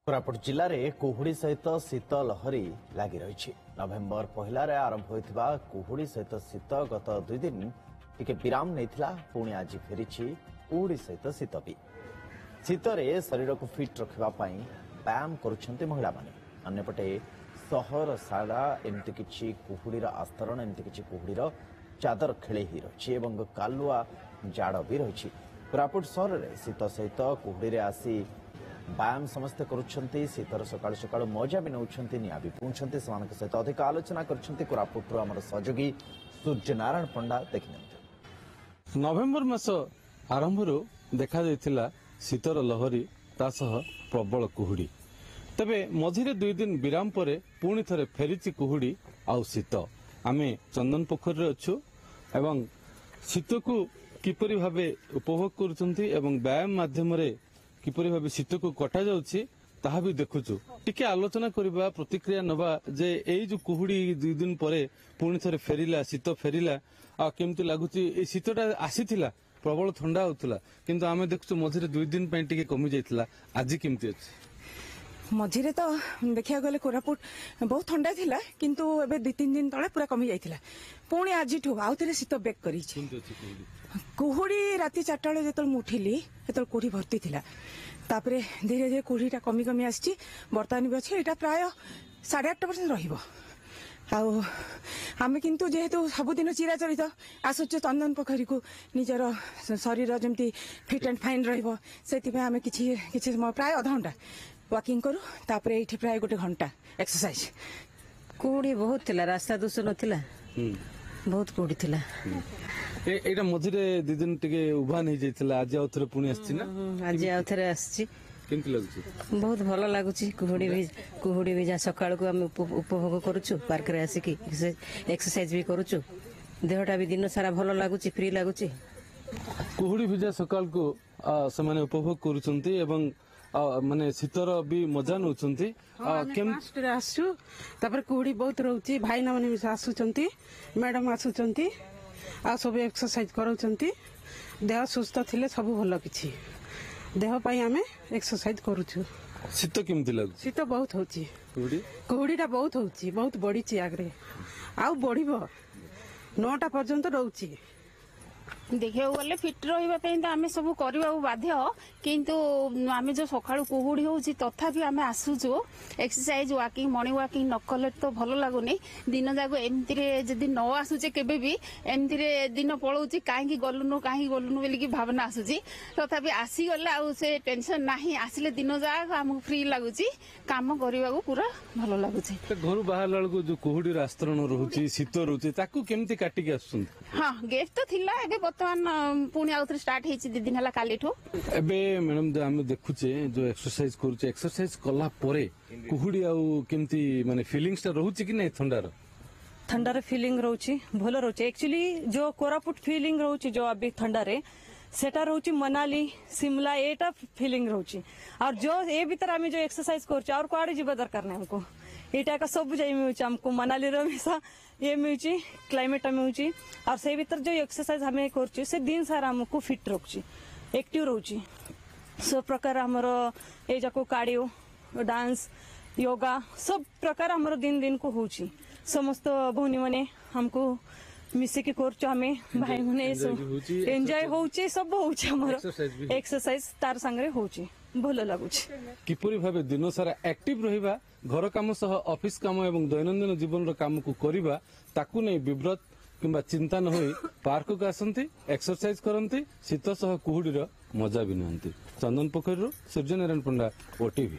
कोरापुट जिले में कुहुड़ी सहित शीत लहरी लगी रही। नवेम्बर पहलार आरंभ होता कुहुड़ी सहित शीत गत 2 दिन टिके विराम नहीं पुणी आज फेरी कुहुड़ी सहित शीत भी शीतरे शरीर को फिट रखापी व्यायाम करुछंती महिला माने। अन्यपटे सहर सारा एमती किछि कुहुड़ीर आस्तरण एमती किछि कुहुड़ीर चादर खेले ही रही एवं कालुआ जाड़ भी रही। कोरापुट सहर में शीत सहित कुहुड़ी आसी व्यायाम समस्ते करुछंती। शीतर सकाळु सकाळु मजा भी नौछंती निया भी पुंछंती। सेमानक सहित अधिक आलोचना करछंती कोरापुट आमर सहयोगी सूर्यनारायण पंडा देखिनंती। नवेम्बर मास आरंभରୁ देखा जायतिला शीतर लहरी तासह प्रबल कुहुड़ी। तबे मझिरे 2 दिन विराम परे पुणी थरे फेरिची कुहुड़ी आउ शीत। आमे चंदन पोखरी अच्छु एवं शीत को किपरि भाबे उपभोग करुछंती एवं व्यायाम माध्यम रे किपरि भाबे शीत को कटा जाउछि ताहा भी देखुछु। टिके आलोचना करबा प्रतिक्रिया नबा जे एई जो कुहुड़ी 2 दिन परे पुणी थरे फेरिला शीत फेरिला आ केमति लागुछि। ए शीतटा आसीथिला प्रबल ठंडा होतला किंतु आमे देखछु मझिरे 2 दिन पय टिके कमी जायतिला। आज केमति अछि? मझिरे तो देखिया गले कोरापुट बहुत ठंडा थिला किंतु एबे 2-3 दिन तळे पूरा कमी जायतिला। पुणी आज आउ थे शीत बेक करी कुहुड़ी राति 4टा बेले जो उठिली से कुहुड़ी भर्ती थिला। तापरे धीरे धीरे कुहुड़ीटा कमी कमी आसी बर्तमान भी अच्छे यहाँ प्राय 8.5% रहिबो। आमे किंतु जेहेतु सबुदिन चिराचरित आसुच चंदन पोखरी को निजर शरीर जमती फिट एंड फाइन रहिबो सेति आमे किछि समय प्राय आधा घंटा वॉकिंग करू। तापरे एठी प्राय 1 घंटा एक्सरसाइज। कुहुड़ी बहुत थिला, रास्ता दोष नथिला, बहुत कुहुड़ी थिला। एटा मझिरे 2 दिन टिके उभा नहीं जायतिला। आज आउथरे पुणी आछि ना? आज आउथरे आछि। केमति लागुछि? बहुत भलो लागुछि। कुहुड़ी भी जा सकाळ को हम उपभोग करूछु। पार्क रे आसी की एक्सरसाइज भी करूछु। देहटा भी दिन सारा भलो लागुछि, फ्री लागुछि। कुहुड़ी भिजा सकाळ को समाने उपभोग करूछंती एवं माने शीतर भी मजा नउछंती। केमति आसु तापर कुहुड़ी बहुत रहउछि। भाईना माने भी आसुचंती, मैडम आसुचंती आ सब एक्सरसाइज करूचंती। देह सुस्थ थिले सब भलो किछि देह पई आमे एक्सरसाइज करूछु। शीत केमति लागु? शीत बहुत होछि। कुहुड़ीटा बहुत होछि, बहुत बढिछि आगरे आ बढ़िबो 9टा पर्यंत रहउछि। देखियो गले फिट रहिबा पई त आमे सब करबा बाध्य किंतु आमे जो सकाळु कुहुड़ी होउछि तथापि आमे आसुछु एक्सरसाइज वॉकिंग मॉर्निंग वॉकिंग न कले तो भलो लागुनी। दिन जागो एमति रे जदी न आसुचे केबे भी एमति रे दिन पळौछि काहे गलुनु बोली की भावना आसुछि। तथापि आसी गले आ से टेंशन नाही। आसिले दिन जागो हमहु फ्री लागुछि, काम करबा को पूरा भलो लागुछि। घर बाहर लालको जो कुहुड़ी रास्तरण रहउछि शीत रहउछि ताकू केमति काटी के आसुछन? हां गेट तो थिला एबे वर्तमान पुणी आउथरे स्टार्ट हेछि 2 दिन हला कालीठो। एबे मैडम हम देखुचे जो एक्सरसाइज करूचे एक्सरसाइज कला परे कुहुड़ी आउ केमती माने फीलिंग्स ता रहउछि कि नै? ठंडार फीलिंग रहउछि, भलो रहउछि। एक्चुअली जो कोरापुट फीलिंग रहउछि जो अभी ठंडारे सेटा रहउछि मनाली शिमला एटा फीलिंग रहउछि। और जो ए भीतर आमे जो एक्सरसाइज करछ और कोआडे जीवा दरकार नै हमको एटा का सब जाई मिउछि। हमको मनाली रो हमेशा ये मिउछि क्लाइमेट मिउछि और से भीतर जो एक्सरसाइज हमें करछि से दिन सारा हमको फिट रखछि, एक्टिव रहउछि। सब प्रकार हमरो ए जाको कार्डियो डांस योगा सब प्रकार हमरो दिन दिन को होछि। समस्त भौनी माने हमको मिसे के करछ हमें भाई माने एंजॉय होछि, सब होछि हमरो एक्सरसाइज तार संगे होछि, भलो लागुछि। किपरि भाबे दिन सारा एक्टिव रहिबा घर काम सह ऑफिस काम एवं दैनंदिन जीवन रो काम को करिबा ताकू नै विव्रत किंबा चिंता न होई पार्क को आसंती एक्सरसाइज करंती शीत सह कुहुड़ी रो मजा भी नंती। चंदन पोखरी रो सूर्यनारायण पंडा, ओटीवी।